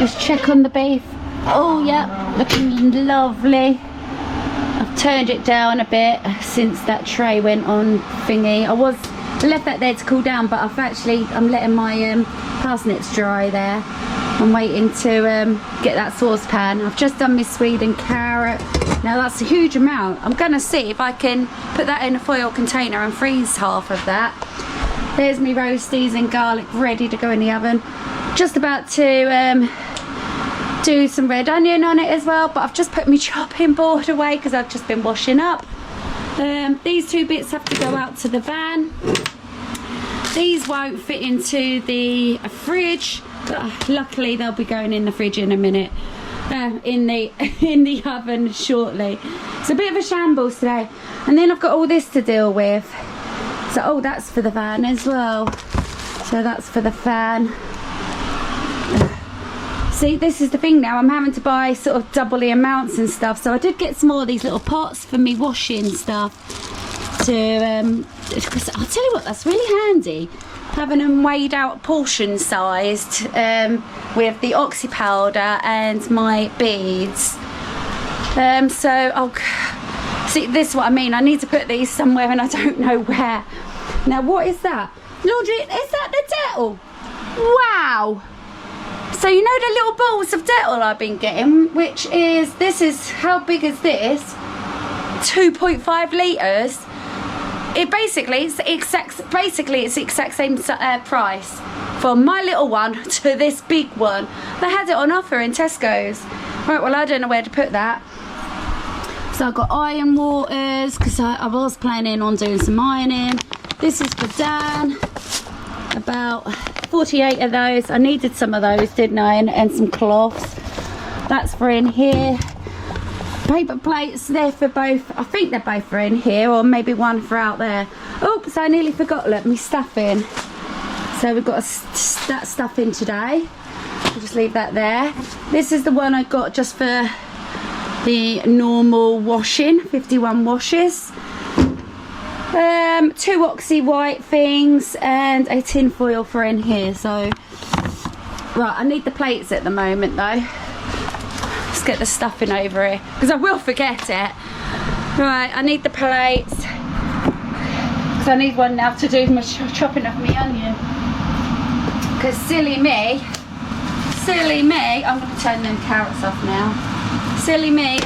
Let's check on the beef. Oh yeah, looking lovely. I've turned it down a bit since that tray went on thingy. I left that there to cool down, but I'm letting my parsnips dry there. I'm waiting to get that saucepan. I've just done my swede and carrot. Now that's a huge amount. I'm gonna see if I can put that in a foil container and freeze half of that. There's my roasties and garlic ready to go in the oven. Just about to do some red onion on it as well, but I've just put my chopping board away because I've just been washing up. These two bits have to go out to the van. These won't fit into the fridge, but luckily they'll be going in the fridge in a minute. In the oven shortly. It's a bit of a shambles today. And then I've got all this to deal with. So, oh, that's for the van as well. So that's for the fan. See, this is the thing now. I'm having to buy sort of double the amounts and stuff. So I did get some more of these little pots for me washing stuff. Because I'll tell you what, that's really handy. Having them weighed out portion sized with the oxy powder and my beads. So I'll see, this is what I mean. I need to put these somewhere and I don't know where. Now what is that? Laundry, is that the Dettol? Wow! So you know the little balls of Dettol I've been getting, which is, this is, how big is this? 2.5 litres. It basically, it's the exact same price from my little one to this big one. They had it on offer in Tesco's. Right, well I don't know where to put that. So I've got iron waters because I was planning on doing some ironing. This is for Dan. About 48 of those. I needed some of those, didn't I? And some cloths. That's for in here. Paper plates, they're for both. I think they're both for in here, or maybe one for out there. Oops, I nearly forgot. Look, me stuffing. So we've got that stuff in today. I'll just leave that there. This is the one I got just for the normal washing, 51 washes. 2 oxy white things and a tin foil for in here. So right, I need the plates at the moment though. Let's get the stuffing over here because I will forget it. Right, I need the plates because I need one now to do my chopping of my onion. Because silly me, I'm going to turn them carrots off now. Silly me,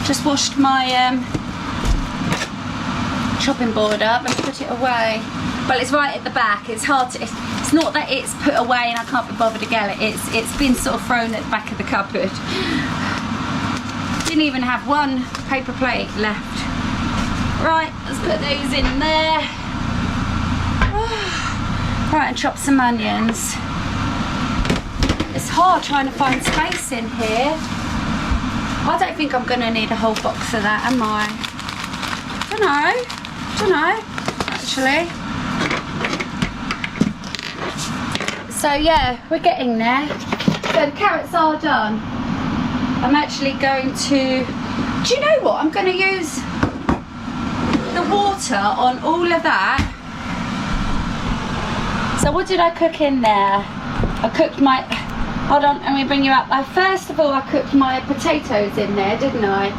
just washed my chopping board up and put it away. Well, it's right at the back. It's hard to, it's not that it's put away and I can't be bothered to get it. It's been sort of thrown at the back of the cupboard. Didn't even have one paper plate left. Right, let's put those in there. Right, and chop some onions. It's hard trying to find space in here. I don't think I'm going to need a whole box of that, am I? Don't know, actually. So yeah, we're getting there. So the carrots are done. I'm actually going to, do you know what? I'm going to use the water on all of that. So what did I cook in there? I cooked my, hold on, let me bring you up. First of all, I cooked my potatoes in there, didn't I?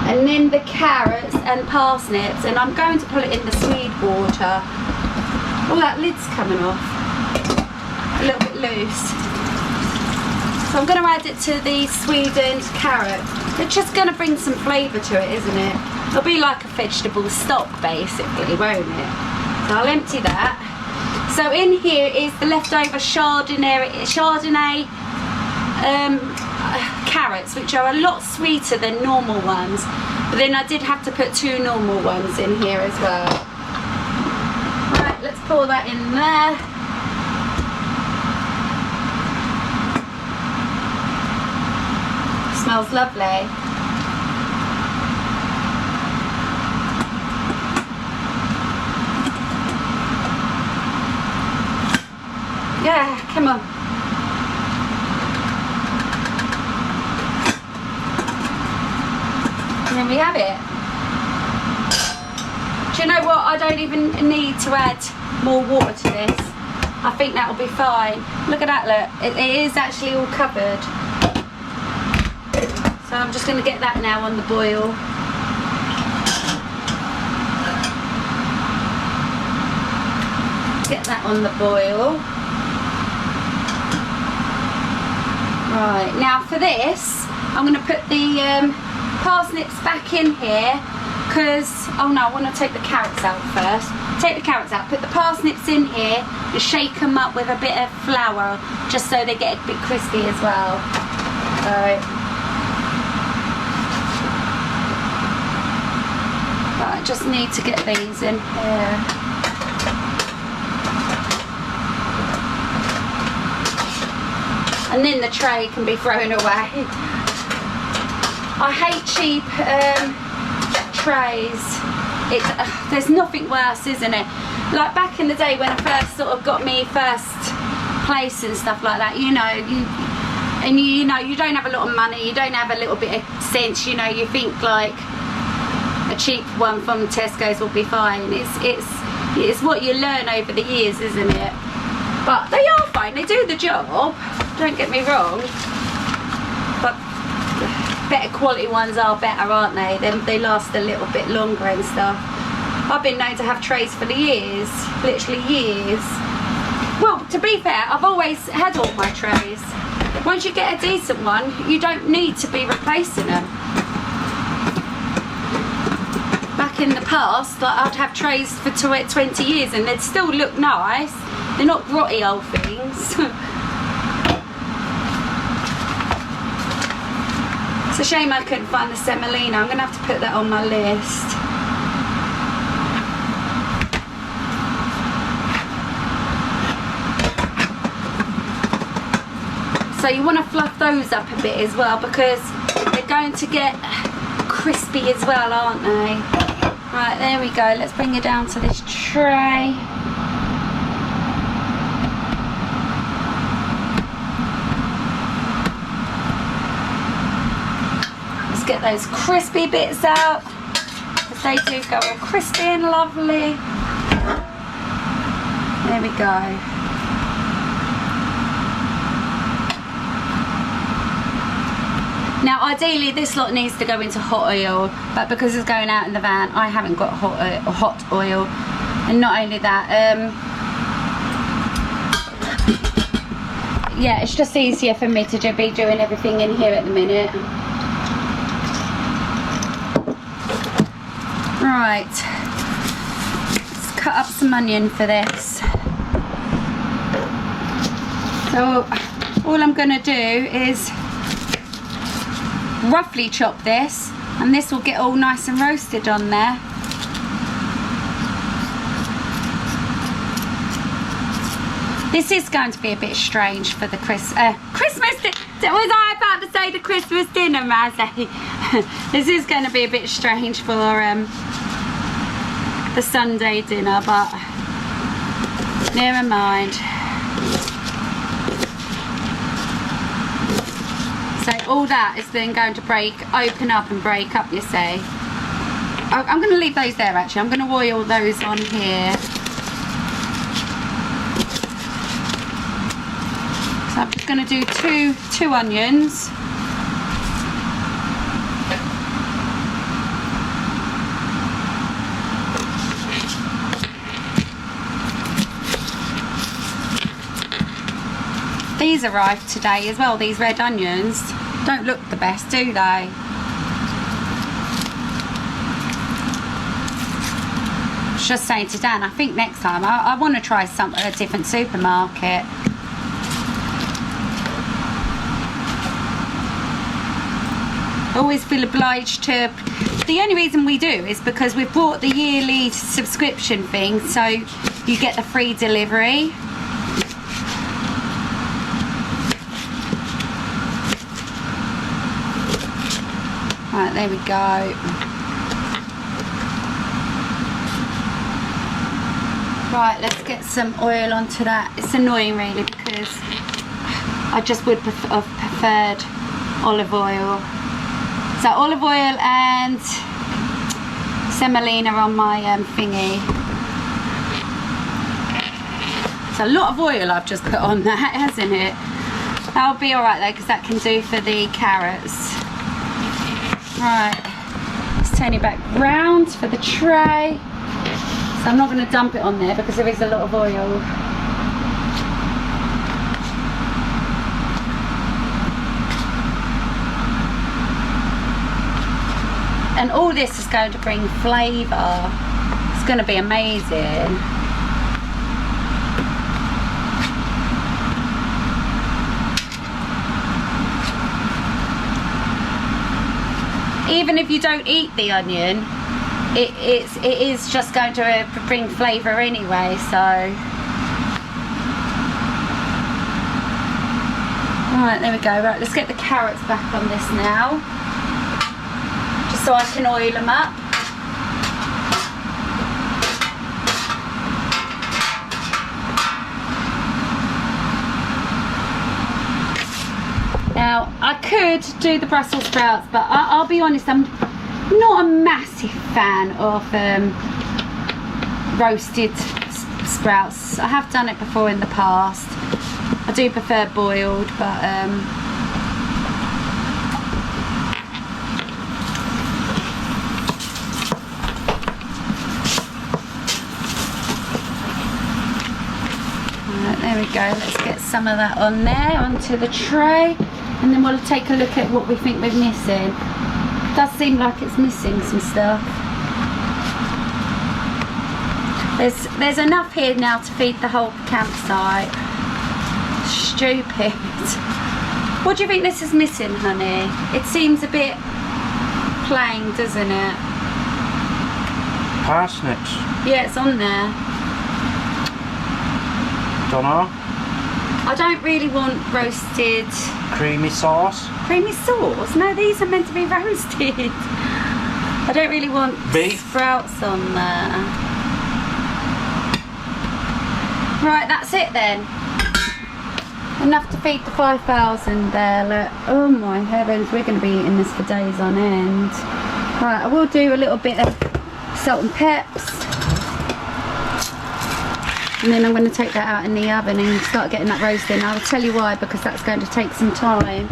And then the carrots and parsnips, and I'm going to put it in the Swede water. Oh, that lid's coming off. A little bit loose. So I'm going to add it to the Swede and carrot. It's just going to bring some flavour to it, isn't it? It'll be like a vegetable stock, basically, won't it? So I'll empty that. So in here is the leftover Chardonnay carrots, which are a lot sweeter than normal ones. But then I did have to put 2 normal ones in here as well. Right, let's pour that in there. Smells lovely. Yeah, come on. And then we have it. Do you know what? I don't even need to add more water to this. I think that'll be fine. Look at that, look. It is actually all covered. So I'm just going to get that now on the boil. Get that on the boil. Right, now for this, I'm going to put the parsnips back in here because, oh no, I want to take the carrots out first. Take the carrots out, put the parsnips in here and shake them up with a bit of flour just so they get a bit crispy as well. Right, I just need to get these in here. And then the tray can be thrown away. I hate cheap trays. There's nothing worse, isn't it? Like back in the day when I first sort of got me first place and stuff like that, you know, you don't have a lot of money, you don't have a little bit of sense, you know, you think like a cheap one from Tesco's will be fine. It's what you learn over the years, isn't it? But they are fine, they do the job, don't get me wrong, but better quality ones are better, aren't they? They last a little bit longer and stuff. I've been known to have trays for the years, literally years. Well, to be fair, I've always had all my trays. Once you get a decent one, you don't need to be replacing them. Back in the past, like, I'd have trays for 20 years and they'd still look nice. They're not grotty old things. It's a shame I couldn't find the semolina. I'm going to have to put that on my list. So you want to fluff those up a bit as well because they're going to get crispy as well, aren't they? Right, there we go. Let's bring it down to this tray. Get those crispy bits out because they do go all crispy and lovely. There we go. Now ideally this lot needs to go into hot oil, but because it's going out in the van I haven't got hot oil. And not only that, yeah, it's just easier for me to be doing everything in here at the minute. Right, let's cut up some onion for this. So all I'm going to do is roughly chop this, and this will get all nice and roasted on there. This is going to be a bit strange for the Christmas. Was I about to say the Christmas dinner, Mazzy? This is going to be a bit strange for the Sunday dinner, but never mind. So all that is then going to open up and break up, you see. I'm going to leave those there actually. I'm going to oil those on here. So I'm just going to do two onions. These arrived today as well, these red onions. Don't look the best, do they? I was just saying to Dan, I think next time I want to try a different supermarket. I always feel obliged to. The only reason we do is because we've bought the yearly subscription thing, so you get the free delivery. Right, there we go. Right, let's get some oil onto that. It's annoying really because I just would have preferred olive oil. So olive oil and semolina on my thingy. It's a lot of oil I've just put on that, hasn't it? That'll be alright though, because that can do for the carrots. Right, let's turn it back round for the tray. So I'm not going to dump it on there because there is a lot of oil. And all this is going to bring flavour. It's going to be amazing. Even if you don't eat the onion, it is just going to bring flavour anyway, so. Alright, there we go. Right, let's get the carrots back on this now. Just so I can oil them up. Now, I could do the Brussels sprouts, but I'll be honest, I'm not a massive fan of roasted sprouts. I have done it before in the past. I do prefer boiled, but right, there we go. Let's get some of that on there, onto the tray. And then we'll take a look at what we think we're missing. It does seem like it's missing some stuff. There's enough here now to feed the whole campsite. Stupid. What do you think this is missing, honey? It seems a bit plain, doesn't it? Parsnips. Yeah, it's on there. Dunno. I don't really want roasted... Creamy sauce. Creamy sauce? No, these are meant to be roasted. I don't really want beef sprouts on there. Right, that's it then. Enough to feed the 5,000 there. Look. Oh my heavens, we're going to be eating this for days on end. Right, I will do a little bit of salt and peps. And then I'm going to take that out in the oven and start getting that roasting. I'll tell you why, because that's going to take some time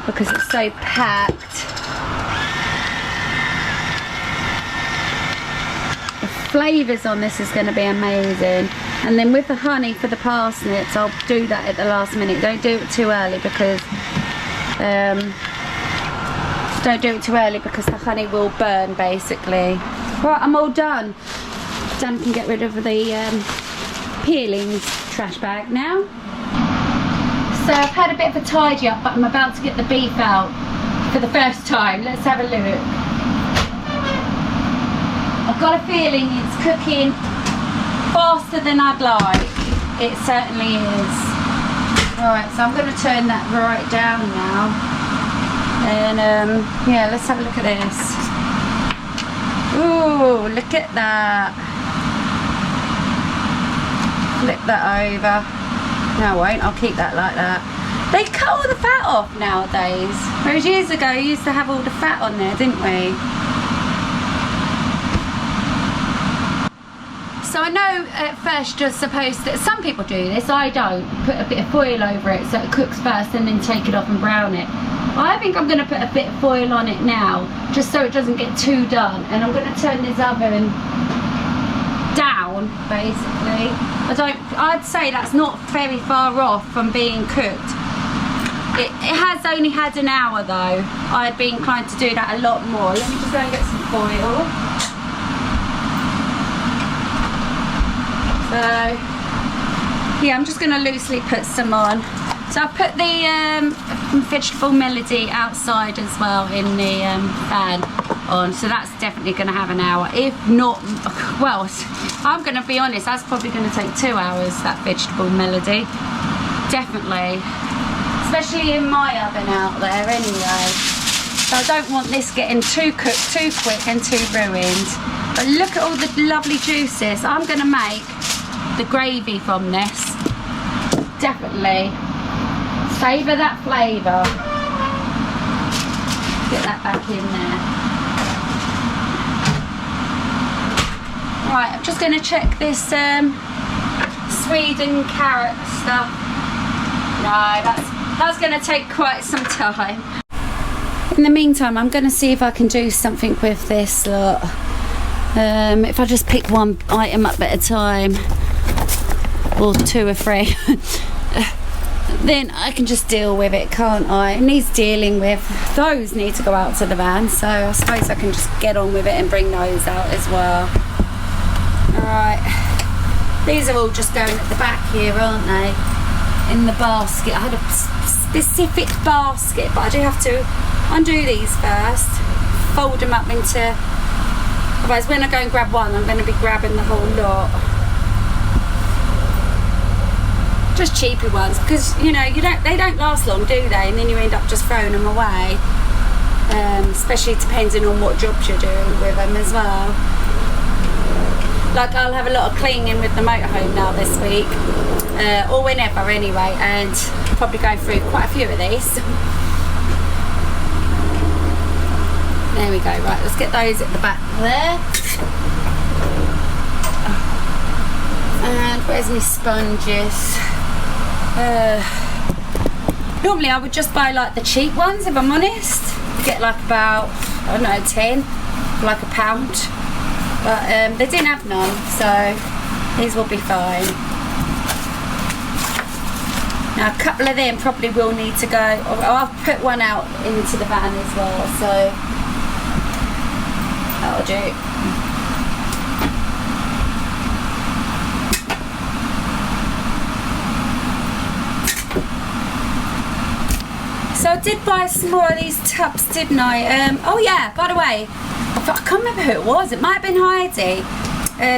because it's so packed. The flavours on this is going to be amazing. And then with the honey for the parsnips, I'll do that at the last minute. Don't do it too early because the honey will burn basically. Right, I'm all done. Dan can get rid of the peelings trash bag now. So I've had a bit of a tidy up, but I'm about to get the beef out for the first time. Let's have a look. I've got a feeling it's cooking faster than I'd like. It certainly is. Alright, so I'm going to turn that right down now. And yeah, let's have a look at this. Ooh, look at that. Flip that over. No, I won't. I'll keep that like that. They cut all the fat off nowadays. Whereas years ago, you used to have all the fat on there, didn't we? So I know at first you're supposed to, some people do this, I don't, put a bit of foil over it so it cooks first and then take it off and brown it. I think I'm going to put a bit of foil on it now, just so it doesn't get too done. And I'm going to turn this oven down, basically. I'd say that's not very far off from being cooked. It has only had an hour though. I'd be inclined to do that a lot more. Let me just go and get some foil. So, yeah, I'm just going to loosely put some on. So I've put the vegetable melody outside as well in the fan on. So that's definitely going to have an hour. If not, well, I'm going to be honest, that's probably going to take 2 hours, that vegetable melody. Definitely. Especially in my oven out there anyway. So I don't want this getting too cooked, too quick and too ruined. But look at all the lovely juices. I'm going to make the gravy from this. Definitely. Savour that flavour. Get that back in there. Right, I'm just going to check this Sweden carrot stuff. No, that's going to take quite some time. In the meantime, I'm going to see if I can do something with this lot. If I just pick one item up at a time, or 2 or 3, then I can just deal with it, can't I? It needs dealing with. Those need to go out to the van, so I suppose I can just get on with it and bring those out as well. Alright, these are all just going at the back here, aren't they? In the basket. I had a specific basket, but I do have to undo these first, fold them up into, otherwise when I go and grab one, I'm going to be grabbing the whole lot. Just cheapy ones, because you know they don't last long, do they? And then you end up just throwing them away. Especially depending on what jobs you're doing with them as well. Like I'll have a lot of cleaning with the motorhome now this week, or whenever anyway, and probably go through quite a few of these. There we go. Right, let's get those at the back there. And where's my sponges? Normally I would just buy like the cheap ones, if I'm honest. Get like about, I don't know, 10, like £1. But they didn't have none, so these will be fine. Now a couple of them probably will need to go, I'll put one out into the van as well, so that'll do. So I did buy some more of these tubs, didn't I? Oh yeah, by the way, I can't remember who it was. It might have been Heidi.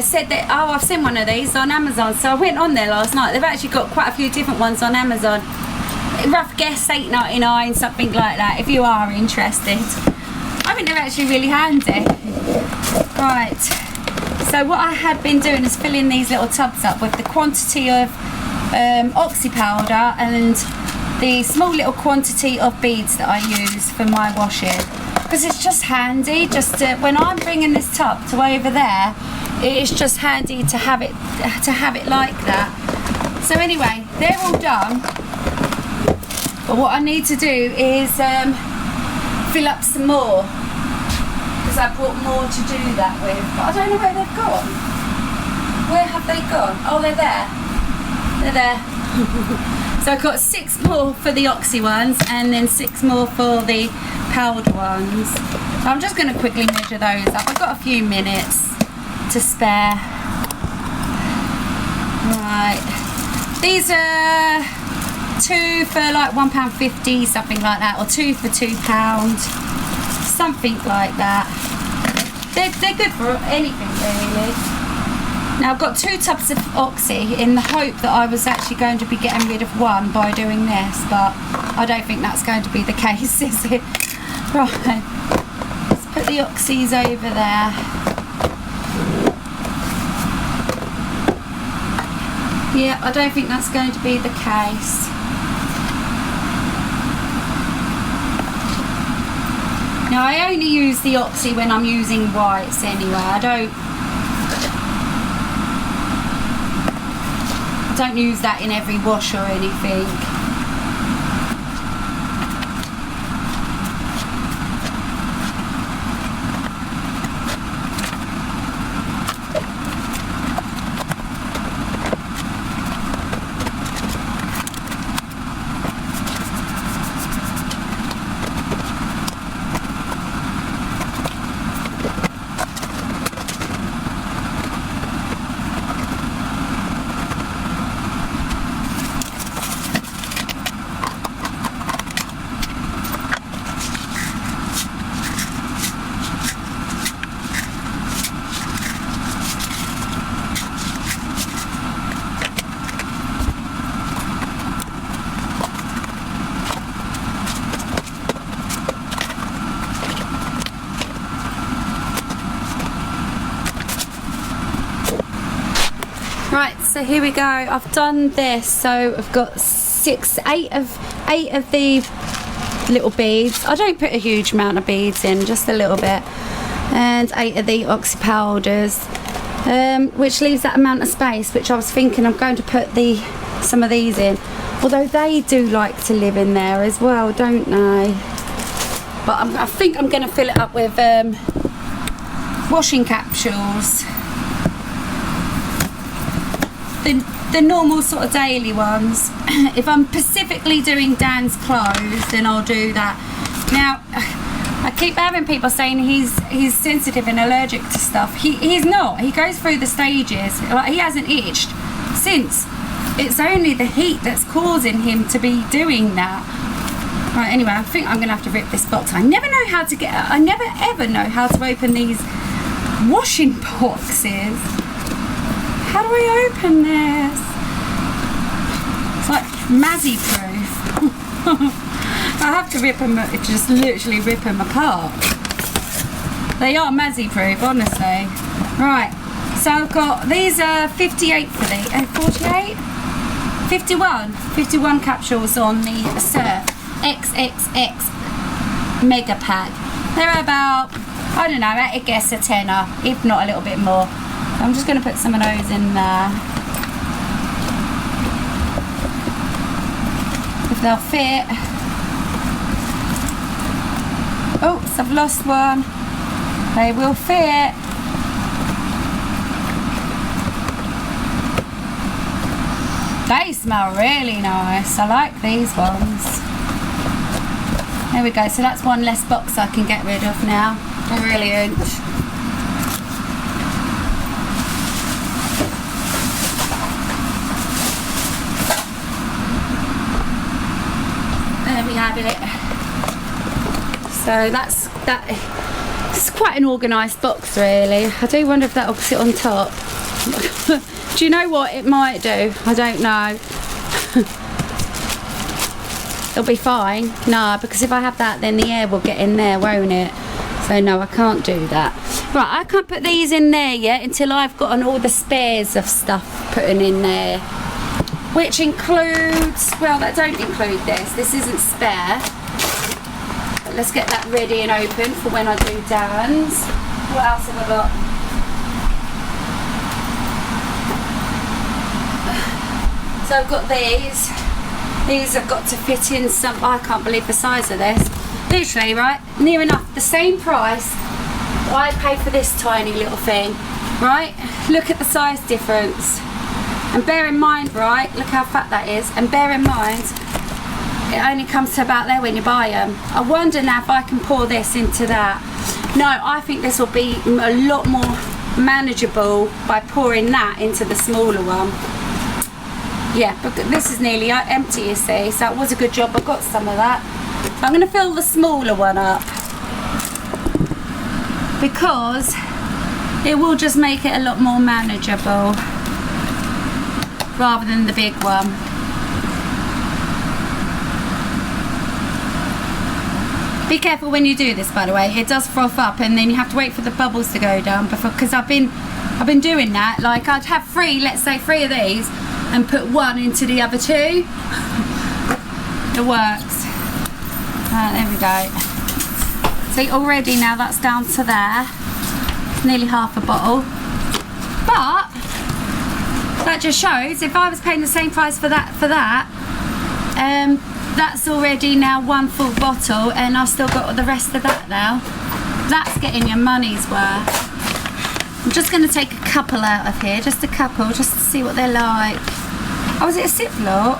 Said that, oh, I've seen one of these on Amazon. So I went on there last night. They've actually got quite a few different ones on Amazon. Rough guess, $8.99, something like that, if you are interested. I think they're actually really handy. Right, so what I had been doing is filling these little tubs up with the quantity of oxy powder and the small little quantity of beads that I use for my washing, because it's just handy. Just to, when I'm bringing this tub to over there, it is just handy to have it like that. So anyway, they're all done. But what I need to do is fill up some more, because I brought more to do that with. But I don't know where they've gone. Where have they gone? Oh, they're there. They're there. So I've got 6 more for the oxy ones and then 6 more for the powder ones. So I'm just going to quickly measure those up. I've got a few minutes to spare. Right. These are 2 for like £1.50, something like that, or 2 for £2, something like that. They're good for anything really. Now I've got 2 tubs of oxy in the hope that I was actually going to be getting rid of one by doing this, but I don't think that's going to be the case, is it? Right, let's put the oxys over there. Yeah, I don't think that's going to be the case. Now I only use the oxy when I'm using whites anyway. I don't use that in every wash or anything. Right, so here we go. I've done this. So I've got eight of the little beads. I don't put a huge amount of beads in, just a little bit. And 8 of the oxy powders. which leaves that amount of space, which I was thinking I'm going to put some of these in, although they do like to live in there as well, don't they? But I think I'm going to fill it up with washing capsules, the normal sort of daily ones. If I'm specifically doing Dan's clothes, then I'll do that. Now I keep having people saying he's sensitive and allergic to stuff. He's not. He goes through the stages. Like, he hasn't itched since. It's only the heat that's causing him to be doing that. Right, anyway, I think I'm gonna have to rip this box. I never know how to I never ever know how to open these washing boxes. How do I open this? It's like Mazzy proof. I have to rip them, just literally rip them apart. They are Mazzy proof, honestly. Right, so I've got, these are 58 for the, 48? 51 capsules on the Surf XXX Mega Pack. They're about, I don't know, at a guess a tenner, if not a little bit more. So I'm just going to put some of those in there. If they'll fit. Oops, I've lost one. They will fit. They smell really nice. I like these ones. There we go. So that's one less box I can get rid of now. Brilliant. There we have it. So that's that. It's quite an organised box, really. I do wonder if that'll sit on top. Do you know what it might do? I don't know. It'll be fine. No, because if I have that, then the air will get in there, won't it? So no, I can't do that. Right, I can't put these in there yet until I've gotten all the spares of stuff putting in there, which includes, well, that don't include this. This isn't spare. Let's get that ready and open for when I do Dan's. What else have I got? So I've got these. These have got to fit in some, I can't believe the size of this. Literally, right, near enough the same price I paid for this tiny little thing, right? Look at the size difference. And bear in mind, right, look how fat that is. And bear in mind, it only comes to about there when you buy them. I wonder now if I can pour this into that. No, I think this will be a lot more manageable by pouring that into the smaller one. Yeah, but this is nearly empty, you see, so it was a good job I got some of that. So I'm going to fill the smaller one up because it will just make it a lot more manageable rather than the big one. Be careful when you do this, by the way. It does froth up and then you have to wait for the bubbles to go down before, because I've been doing that. Like, I'd have three, let's say 3 of these, and put one into the other 2. It works. There we go. See, already now that's down to there. It's nearly half a bottle. But that just shows if I was paying the same price for that, that's already now 1 full bottle, and I've still got the rest of that now. That's getting your money's worth. I'm just going to take a couple out of here, just a couple, just to see what they're like. Oh, is it a Ziploc?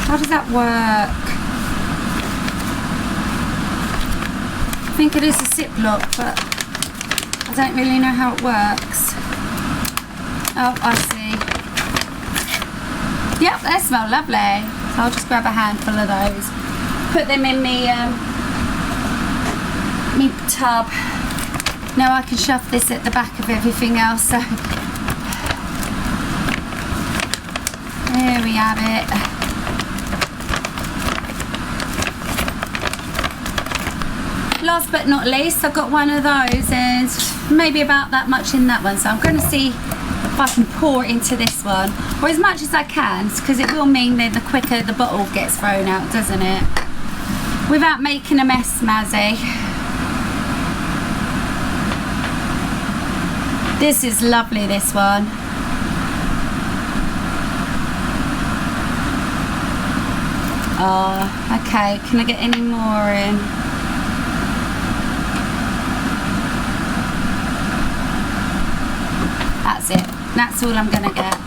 How does that work? I think it is a Ziploc, but I don't really know how it works. Oh, I see. Yep, they smell lovely. So I'll just grab a handful of those. Put them in me tub. Now I can shove this at the back of everything else. So there we have it. Last but not least, I've got one of those, and maybe about that much in that one. So I'm going to see if I can pour into this one, or as much as I can, because it will mean that the quicker the bottle gets thrown out, doesn't it? Without making a mess, Mazzy. This is lovely, this one. Oh, okay. Can I get any more in? That's it. That's all I'm gonna get.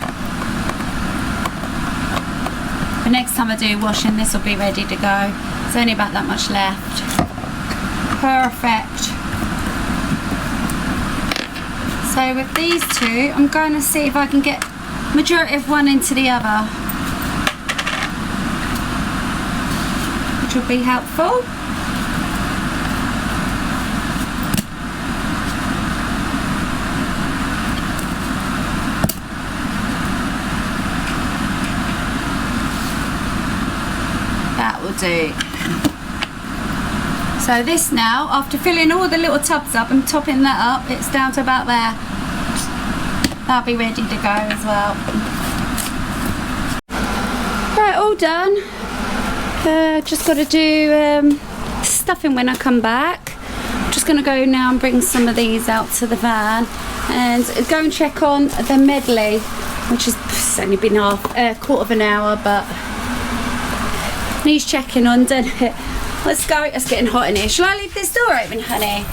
The next time I do washing, this will be ready to go. There's only about that much left. Perfect. So with these two, I'm going to see if I can get majority of one into the other, which will be helpful. That will do. So this now, after filling all the little tubs up and topping that up, it's down to about there. That'll be ready to go as well. Right, all done. Just got to do stuffing when I come back. Just going to go now and bring some of these out to the van and go and check on the medley, which has only been a quarter of an hour, but needs checking on, doesn't it? Let's go. It's getting hot in here. Shall I leave this door open, honey?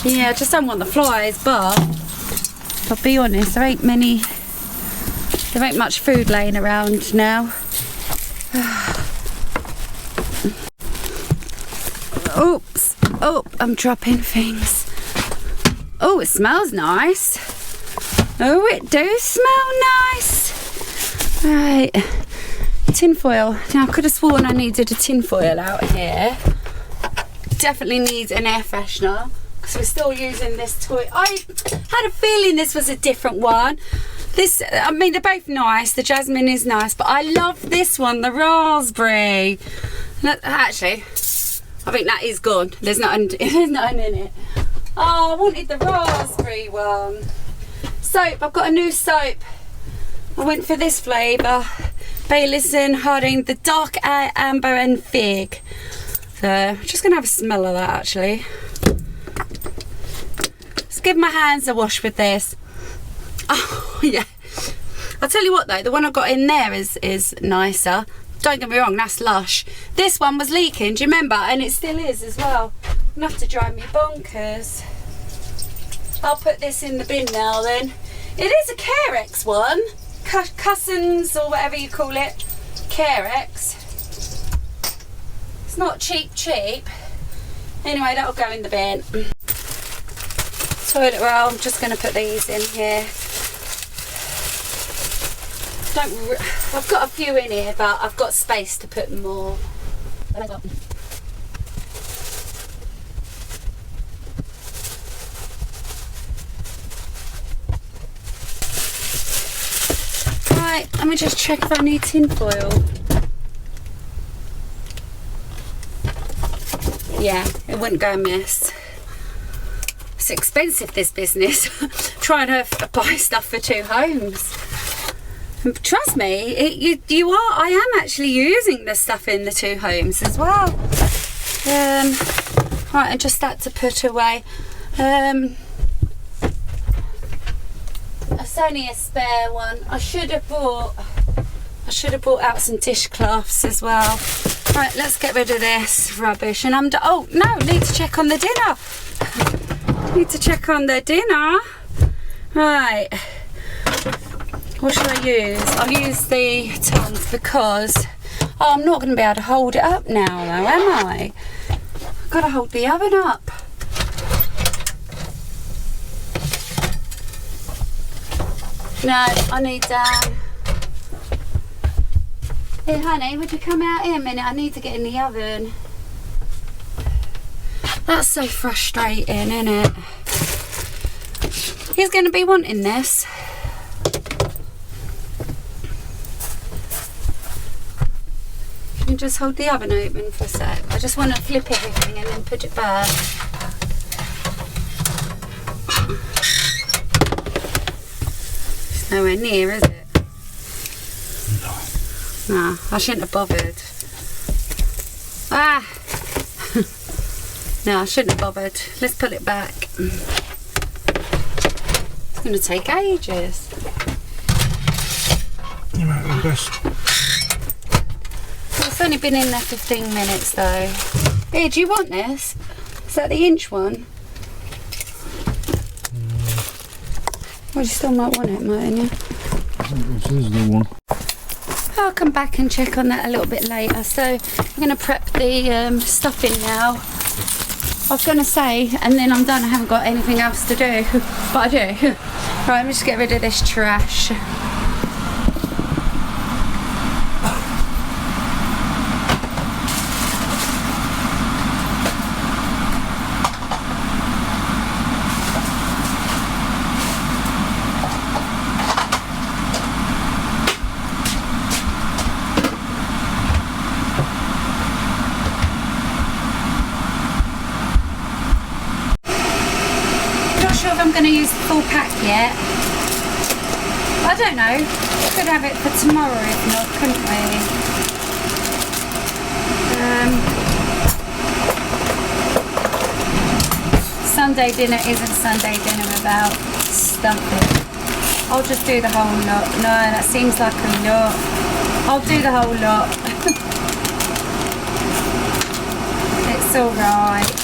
Yeah, I just don't want the flies, but I'll be honest, there ain't much food laying around now. Oops. Oh, I'm dropping things. Oh, it smells nice. Oh, it does smell nice. Right. Tinfoil. Now I could have sworn I needed a tinfoil out here. Definitely need an air freshener because we're still using this toy. I had a feeling this was a different one. This, I mean, they're both nice. The jasmine is nice, but I love this one, the raspberry. Actually, I think that is gone. There's nothing in it. Oh, I wanted the raspberry one. Soap. I've got a new soap. I went for this flavour. Baileys and Harding, the dark amber and fig. So I'm just gonna have a smell of that actually. Let's give my hands a wash with this. Oh yeah. I'll tell you what though, the one I got in there is nicer. Don't get me wrong, that's Lush. This one was leaking, do you remember? And it still is as well. Enough to drive me bonkers. I'll put this in the bin now then. It is a Carex one. Cousins or whatever you call it. Carex. It's not cheap. Anyway, that'll go in the bin. Toilet roll, I'm just going to put these in here. I've got a few in here, but I've got space to put more. Right, let me just check if I need tin foil. Yeah, it wouldn't go amiss. It's expensive, this business. Trying to buy stuff for two homes. Trust me, I am actually using the stuff in the two homes as well. Right, and just that to put away. It's only a spare one. I should have bought out some dishcloths as well. Right, let's get rid of this rubbish. And oh no, need to check on the dinner. Need to check on the dinner. Right. What should I use? I'll use the tongs because I'm not going to be able to hold it up now though, am I? I've got to hold the oven up. No, I need Here honey, would you come out here a minute? I need to get in the oven. That's so frustrating, isn't it? He's going to be wanting this. You can just hold the oven open for a sec. I just want to flip everything and then put it back. It's nowhere near, is it? No. Nah, I shouldn't have bothered. Ah! No, I shouldn't have bothered. Let's put it back. going to take ages. You might be best. It's only been in there 15 minutes though. Here, do you want this? Is that the inch one? Well, you still might want it, mightn't you? I think this is the one. I'll come back and check on that a little bit later. So I'm going to prep the stuffing now. I was going to say, and then I'm done, I haven't got anything else to do, but I do. Right, let me just get rid of this trash. I'm going to use the full pack yet. I don't know. We could have it for tomorrow if not, couldn't we? Sunday dinner isn't Sunday dinner without stuffing. I'll just do the whole lot. No, that seems like a lot. I'll do the whole lot. It's alright.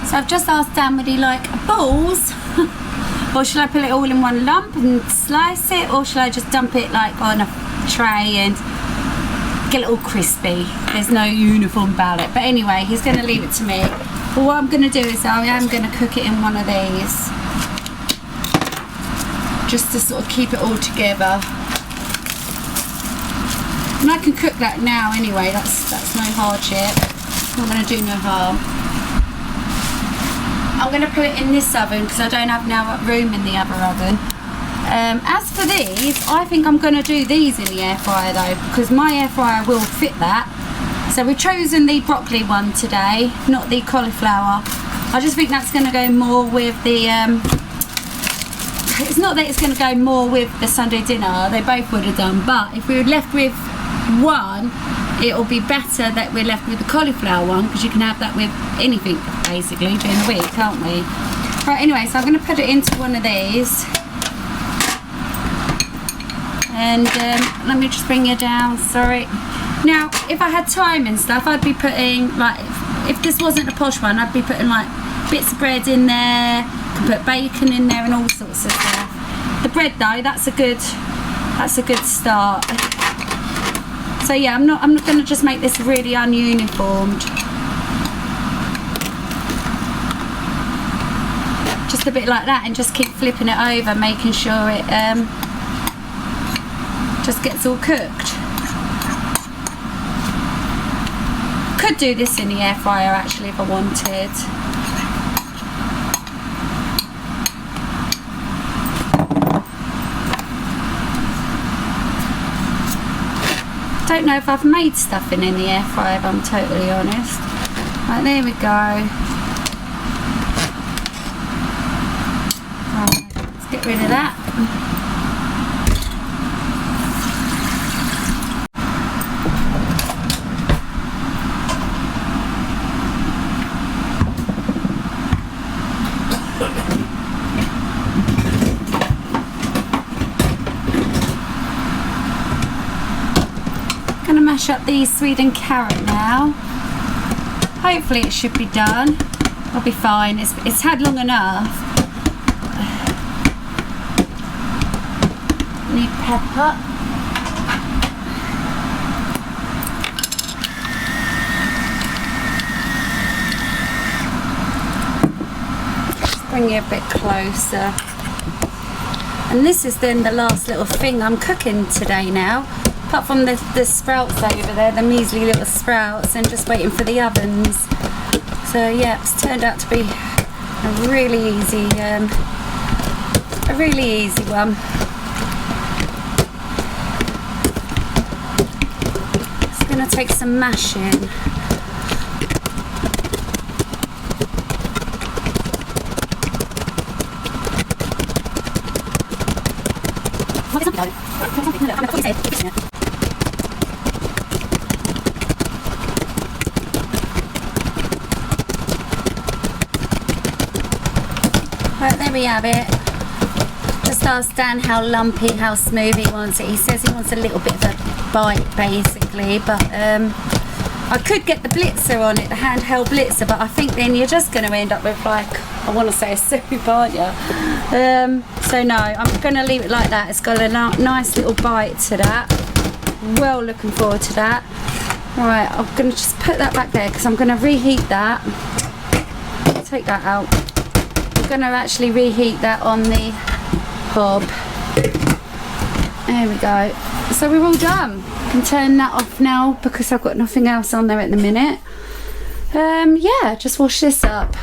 So I've just asked Dan, would he like balls? Or should I put it all in one lump and slice it? Or should I just dump it like on a tray and get it all crispy? There's no uniform ballot. But anyway, he's going to leave it to me. But what I'm going to do is I am going to cook it in one of these. Just to sort of keep it all together. And I can cook that now anyway. That's no hardship. I'm not going to do no harm. I'm going to put it in this oven because I don't have now room in the other oven. As for these, I think I'm going to do these in the air fryer though, because my air fryer will fit that. So we've chosen the broccoli one today, not the cauliflower. I just think that's going to go more with the... it's not that it's going to go more with the Sunday dinner, they both would have done, but if we were left with one, it'll be better that we're left with the cauliflower one, because you can have that with anything basically during the week, can't we? Right, anyway, so I'm going to put it into one of these, and let me just bring you down, sorry. Now if I had time and stuff, I'd be putting, like, if this wasn't a posh one, I'd be putting like bits of bread in there, put bacon in there and all sorts of stuff. The bread though, that's a good start. So yeah, I'm not going to just make this really ununiformed. Just a bit like that, and just keep flipping it over, making sure it just gets all cooked. Could do this in the air fryer actually if I wanted. Don't know if I've made stuffing in the air fryer, if I'm totally honest. Right, there we go. Right, let's get rid of that. Mash up the Sweden carrot now. Hopefully it should be done. I'll be fine. It's had long enough. Need pepper. Just bring you a bit closer. And this is then the last little thing I'm cooking today now. Apart from the sprouts over there, the measly little sprouts, and just waiting for the ovens. So yeah, it's turned out to be a really easy one. going to take some mashing. Right, there we have it. Just asked Dan how lumpy, how smooth he wants it. He says he wants a little bit of a bite basically, but I could get the blitzer on it, the handheld blitzer, but I think then you're just going to end up with, like, I want to say a soup, aren't you? So no, I'm going to leave it like that. It's got a nice little bite to that. Well, looking forward to that. Right, I'm going to just put that back there because I'm going to reheat that. Take that out. I'm going to actually reheat that on the hob. There we go. So we're all done. I can turn that off now because I've got nothing else on there at the minute. Yeah, just wash this up.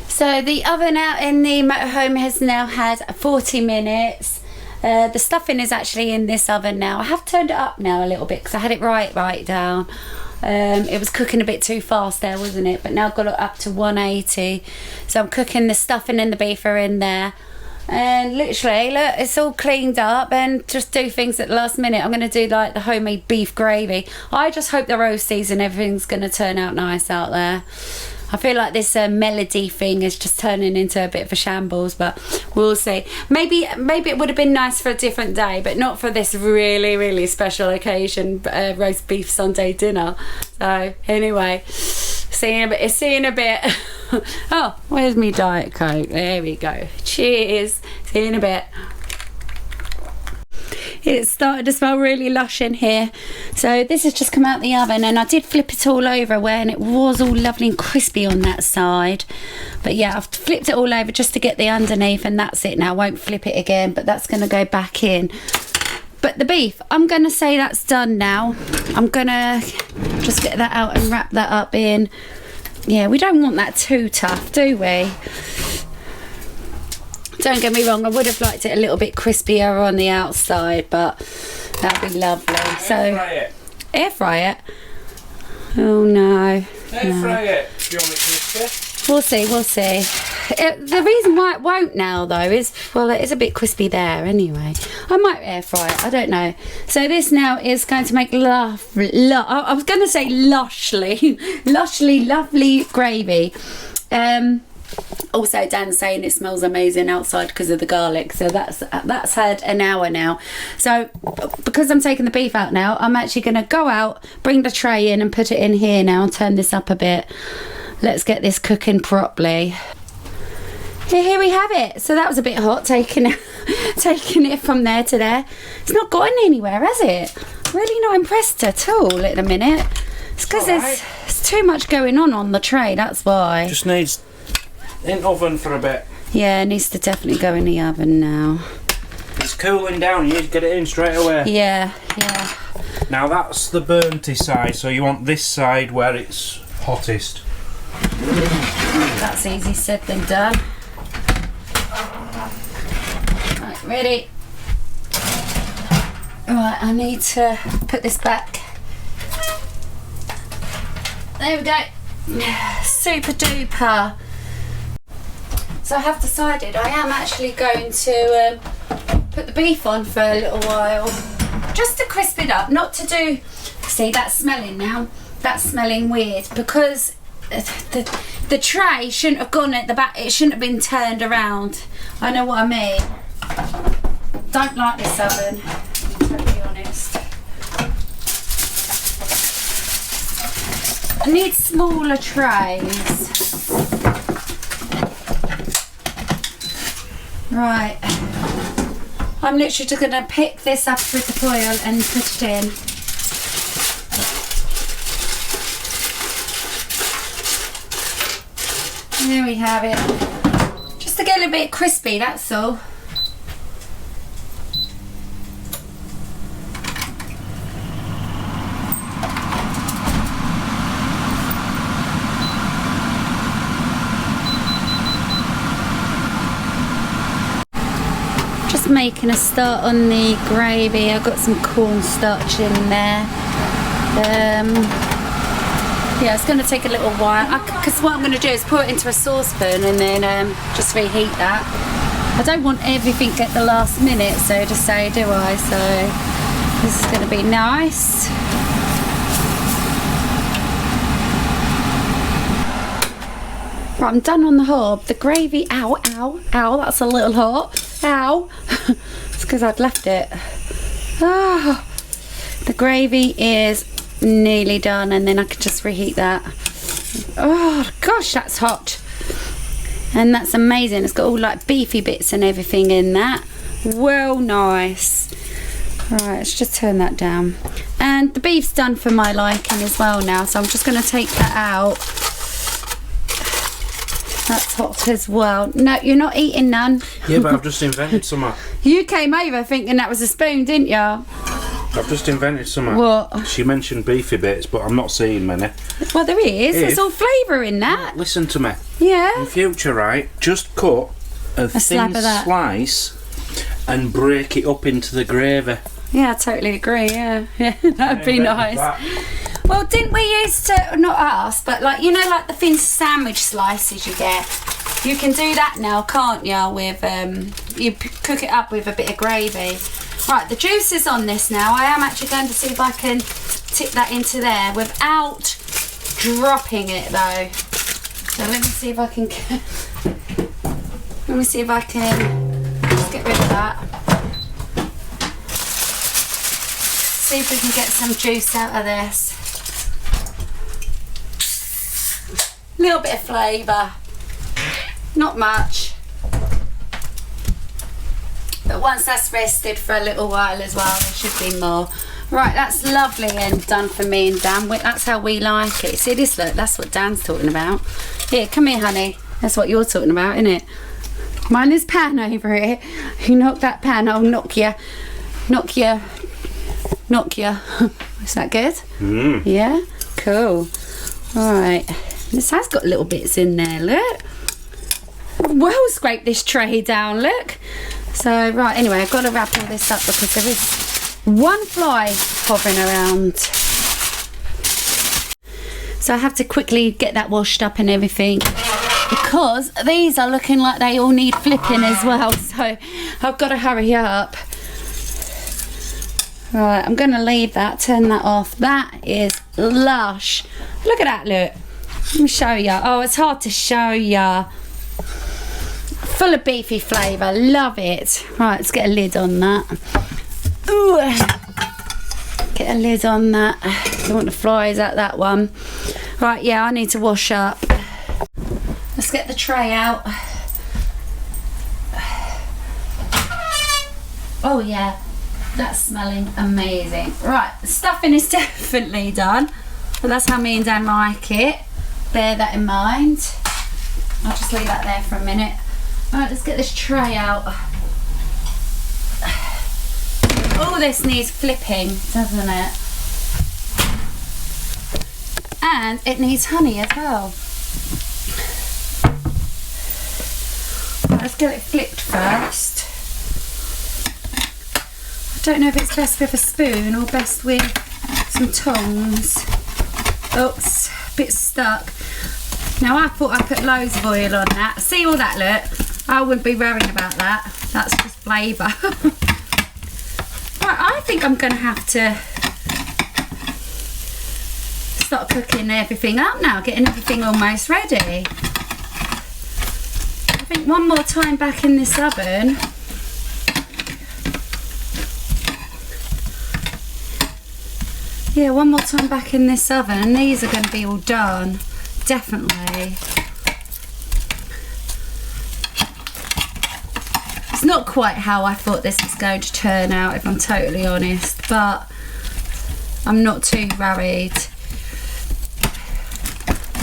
So the oven out in the motorhome has now had 40 minutes. The stuffing is actually in this oven now. I have turned it up now a little bit because I had it right down. It was cooking a bit too fast there, wasn't it? But now I've got it up to 180. So I'm cooking the stuffing and the beef are in there. And literally, look, it's all cleaned up, and just do things at the last minute. I'm going to do like the homemade beef gravy. I just hope the roasties and everything's going to turn out nice out there. I feel like this melody thing is just turning into a bit of a shambles, but we'll see. Maybe it would have been nice for a different day, but not for this really special occasion, roast beef Sunday dinner. So anyway, see you in a bit. Oh, where's me Diet Coke? There we go. Cheers. See you in a bit. It started to smell really lush in here. So this has just come out the oven, and I did flip it all over when it was all lovely and crispy on that side. But yeah, I've flipped it all over just to get the underneath, and that's it now. I won't flip it again, but that's going to go back in. But the beef, I'm going to say that's done now. I'm going to just get that out and wrap that up in. Yeah, we don't want that too tough, do we? Don't get me wrong, I would have liked it a little bit crispier on the outside, but that'd be lovely. So air fry it. Oh no. Air fry it. Do you want it crispy? We'll see. The reason why it won't now though is, well, it is a bit crispy there anyway. I might air fry it, I don't know. So this now is going to make I was going to say lushly lovely gravy. Also, Dan's saying it smells amazing outside because of the garlic, so that's had an hour now. So because I'm taking the beef out now, I'm actually going to go out, bring the tray in and put it in here now and turn this up a bit. Let's get this cooking properly. Here we have it. So that was a bit hot, taking it from there to there. It's not gone anywhere, has it? Really not impressed at all at the minute. It's because there's too much going on the tray, that's why. Just needs in oven for a bit. Yeah, it needs to definitely go in the oven now. It's cooling down, you need to get it in straight away. Yeah. Now that's the burnty side, so you want this side where it's hottest. That's easy said than done. Right, ready. Right, I need to put this back. There we go. Super duper. So I have decided I am actually going to put the beef on for a little while, just to crisp it up, not to do, see that's smelling now, that's smelling weird because the tray shouldn't have gone at the back, it shouldn't have been turned around. I know what I mean. Don't like this oven, to be honest. I need smaller trays. Right, I'm literally just going to pick this up with the foil and put it in. There we have it. Just to get a little bit crispy, that's all. making a start on the gravy. I've got some cornstarch in there. Yeah, it's going to take a little while because what I'm going to do is put it into a saucepan and then just reheat that. I don't want everything at the last minute, so to say, do I? So this is going to be nice. Right, I'm done on the hob. The gravy, ow, ow, ow, that's a little hot. Ow. It's because I'd left it. Ah, the gravy is nearly done, and then I can just reheat that. Oh gosh, that's hot. And that's amazing. It's got all like beefy bits and everything in that. Well, nice. Right, let's just turn that down. And the beef's done for my liking as well now, so I'm just going to take that out. That's hot as well. No, you're not eating none. Yeah, but I've just invented something. You came over thinking that was a spoon, didn't you? I've just invented something. What? She mentioned beefy bits, but I'm not seeing many. Well, there is. There's all flavour in that. Listen to me. Yeah. In future, right, just cut a thin slice and break it up into the gravy. Yeah, I totally agree, yeah. Yeah, that'd be nice. Well, didn't we used to, not us, but like, you know, like the thin sandwich slices you get? You can do that now, can't you, with, you cook it up with a bit of gravy. Right, the juice is on this now. I am actually going to see if I can tip that into there without dropping it though. So let me see if I can, just get rid of that. See if we can get some juice out of this. A little bit of flavour, not much. But once that's rested for a little while as well, there should be more. Right, that's lovely and done for me and Dan. That's how we like it. See this, look, that's what Dan's talking about. Here, come here, honey. That's what you're talking about, isn't it? Mine is pan over here. You knock that pan, I'll knock you. Knock you. Is that good? Mm. Yeah? Cool. Alright. This has got little bits in there, look. Well, scrape this tray down, look. So, right, anyway, I've got to wrap all this up because there is one fly hovering around. So I have to quickly get that washed up and everything because these are looking like they all need flipping as well. So I've got to hurry up. Right, I'm going to leave that, turn that off. That is lush. Look at that, look. Let me show you. Oh, it's hard to show you. Full of beefy flavour, love it. Right, let's get a lid on that. Ooh. Get a lid on that. Don't want the flies out that one. Right, yeah, I need to wash up. Let's get the tray out. Oh yeah, that's smelling amazing. Right, the stuffing is definitely done. But that's how me and Dan like it. Bear that in mind. I'll just leave that there for a minute. Right, let's get this tray out. Oh, this needs flipping, doesn't it? And it needs honey as well. Right, let's get it flipped first. I don't know if it's best with a spoon or best with some tongs. Oops, a bit stuck. Now I thought I put loads of oil on that. See all that, look? I wouldn't be worrying about that. That's just flavour. Right, I think I'm going to have to start cooking everything up now, getting everything almost ready. I think one more time back in this oven. Yeah, one more time back in this oven and these are going to be all done. Definitely. It's not quite how I thought this was going to turn out, if I'm totally honest, but I'm not too worried.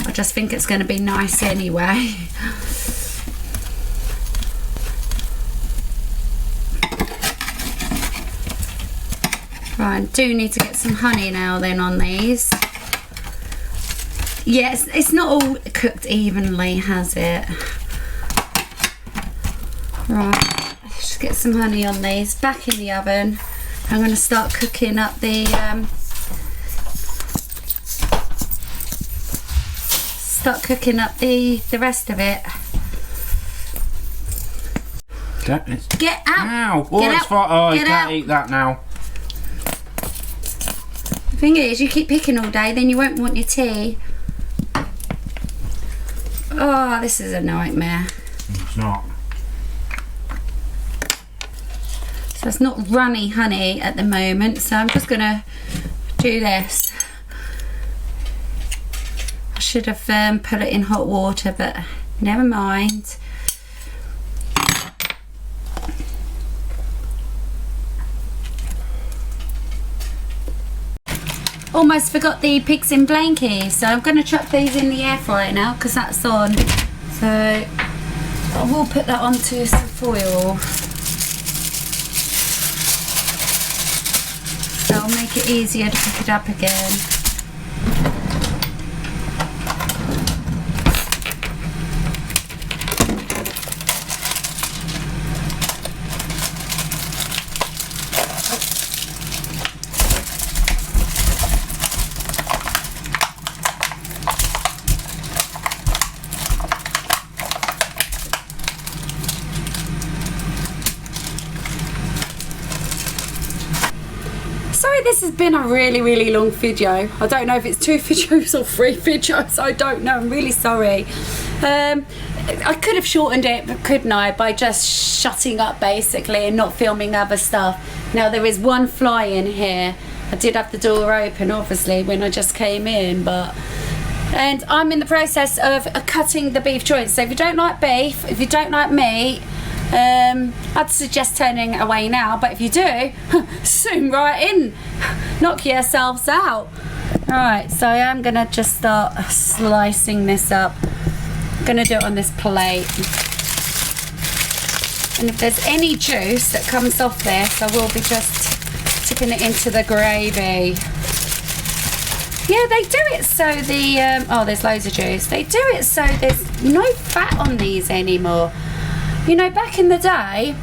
I just think it's going to be nice anyway. Right, I do need to get some honey now then on these. Yes, it's not all cooked evenly, has it? Right, let's just get some honey on these. Back in the oven. I'm going to start cooking up the rest of it. Get out! Ow! Oh, Get it's out. for, oh, you Get can't out. eat that now. The thing is, you keep picking all day, then you won't want your tea. Oh, this is a nightmare. It's not. So it's not runny honey at the moment, so I'm just gonna do this. I should have put it in hot water, but never mind. Almost forgot the pigs in blankies, so I'm going to chuck these in the air fryer now because that's on. So I will put that onto some foil. That'll make it easier to pick it up again. Sorry, this has been a really long video. I don't know if it's 2 videos or 3 videos. I don't know. I'm really sorry. I could have shortened it, but couldn't I? By just shutting up basically and not filming other stuff. Now there is one fly in here. I did have the door open obviously when I just came in, and I'm in the process of cutting the beef joints. So if you don't like beef, if you don't like meat, I'd suggest turning away now, but if you do, zoom right in, knock yourselves out. Alright, so I am gonna just start slicing this up. I'm gonna do it on this plate, and if there's any juice that comes off this, I will be just tipping it into the gravy. Yeah, they do it so the oh, there's loads of juice. They do it so there's no fat on these anymore. You know, back in the day,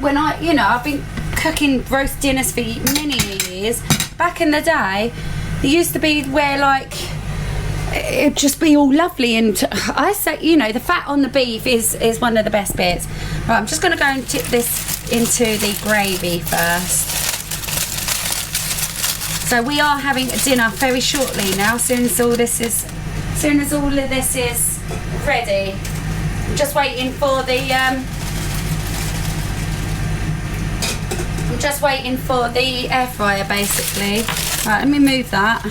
when I've been cooking roast dinners for many years. Back in the day, there used to be where like it'd just be all lovely, and I say, you know, the fat on the beef is one of the best bits. Right, I'm just going to go and tip this into the gravy first. So we are having dinner very shortly now. As soon as all of this is ready. I'm just waiting for the air fryer basically. Right, let me move that. I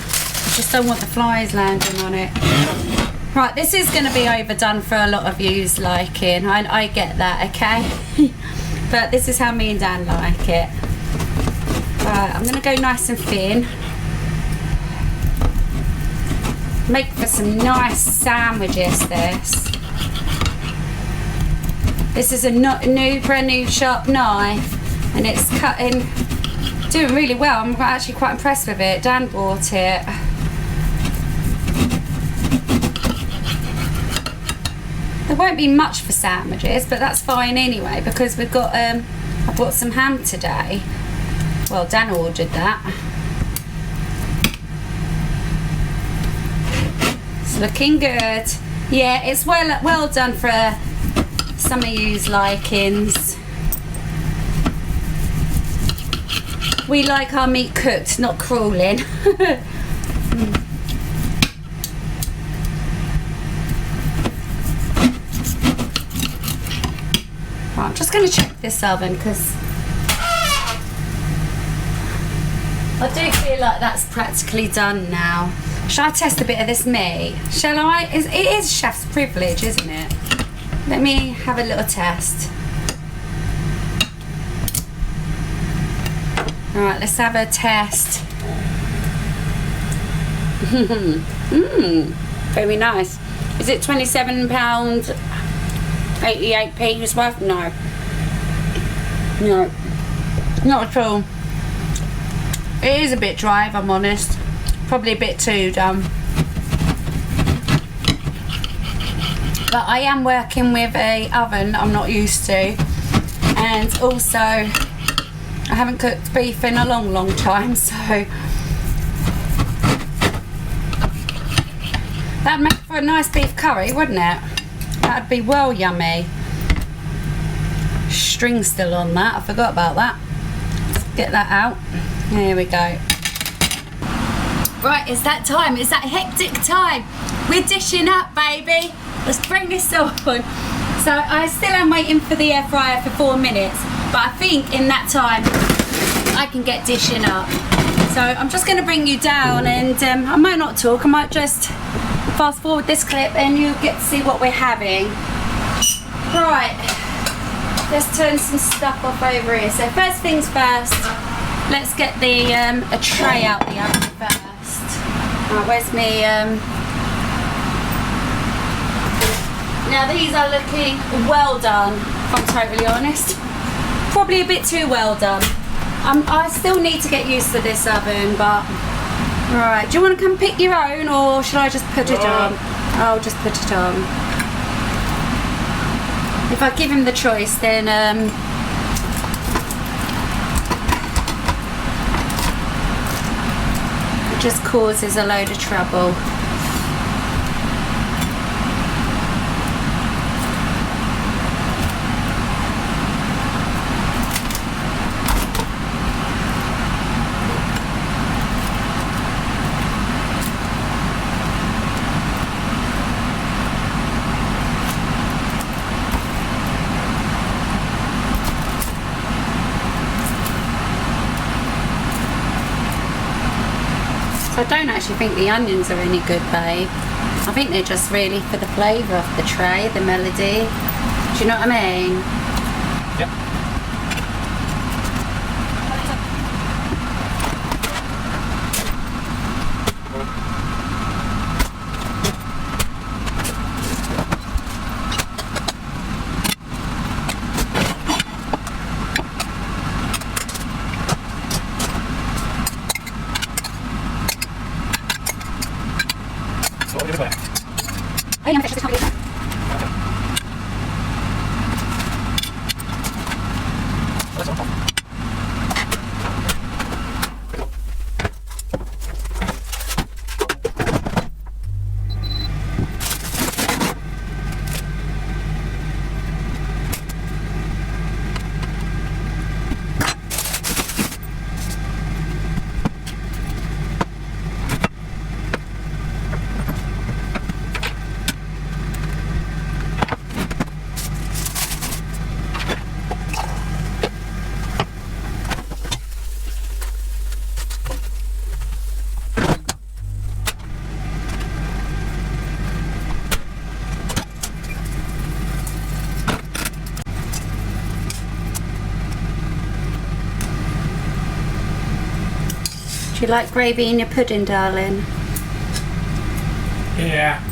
just don't want the flies landing on it. Right, this is going to be overdone for a lot of you's liking. I get that, okay? But this is how me and Dan like it. Right, I'm going to go nice and thin. Make for some nice sandwiches, this. This is a brand new sharp knife, and it's cutting, doing really well. I'm actually quite impressed with it. Dan bought it. There won't be much for sandwiches, but that's fine anyway, because we've got, I bought some ham today. Well, Dan ordered that. It's looking good. Yeah, it's well done for some of you's likings. We like our meat cooked, not crawling. Right, I'm just going to check this oven because I do feel like that's practically done now. Shall I test a bit of this meat? Shall I? It is chef's privilege, isn't it? Let me have a little test. Alright, let's have a test. Very nice. Is it £27.88 worth? No. No. Not at all. It is a bit dry, if I'm honest. Probably a bit too done. But I am working with a oven I'm not used to. And also, I haven't cooked beef in a long time, so that'd make for a nice beef curry, wouldn't it? That'd be well yummy. String still on that, I forgot about that. Let's get that out. Here we go. Right, it's that time. It's that hectic time. We're dishing up, baby. Let's bring this on. So I still am waiting for the air fryer for 4 minutes, but I think in that time I can get dishing up. So I'm just going to bring you down, and I might not talk. I might just fast forward this clip and you get to see what we're having. Right, let's turn some stuff off over here. So first things first, let's get the a tray out the oven first. Right, where's me? Now these are looking well done, if I'm totally honest. Probably a bit too well done. I still need to get used to this oven, but... Right, do you want to come pick your own, or should I just put it on? I'll just put it on. If I give him the choice, then... it just causes a load of trouble. I don't actually think the onions are any good, babe. I think they're just really for the flavour of the tray, the melody. Do you know what I mean? Yep. Do you like gravy in your pudding, darling? Yeah.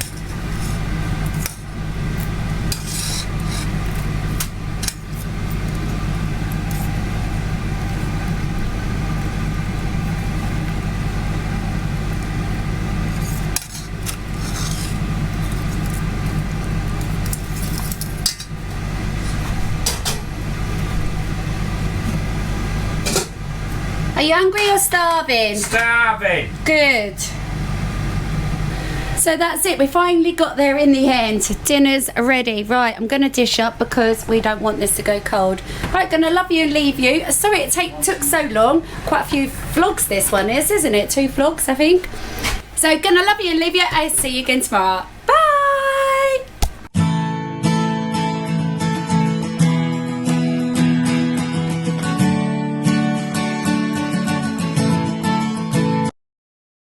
Are you hungry or starving? Starving. Good. So that's it. We finally got there in the end. Dinner's ready. Right, I'm going to dish up because we don't want this to go cold. Right, going to love you and leave you. Sorry it took so long. Quite a few vlogs this one is, isn't it? 2 vlogs, I think. So going to love you and leave you. I'll see you again tomorrow.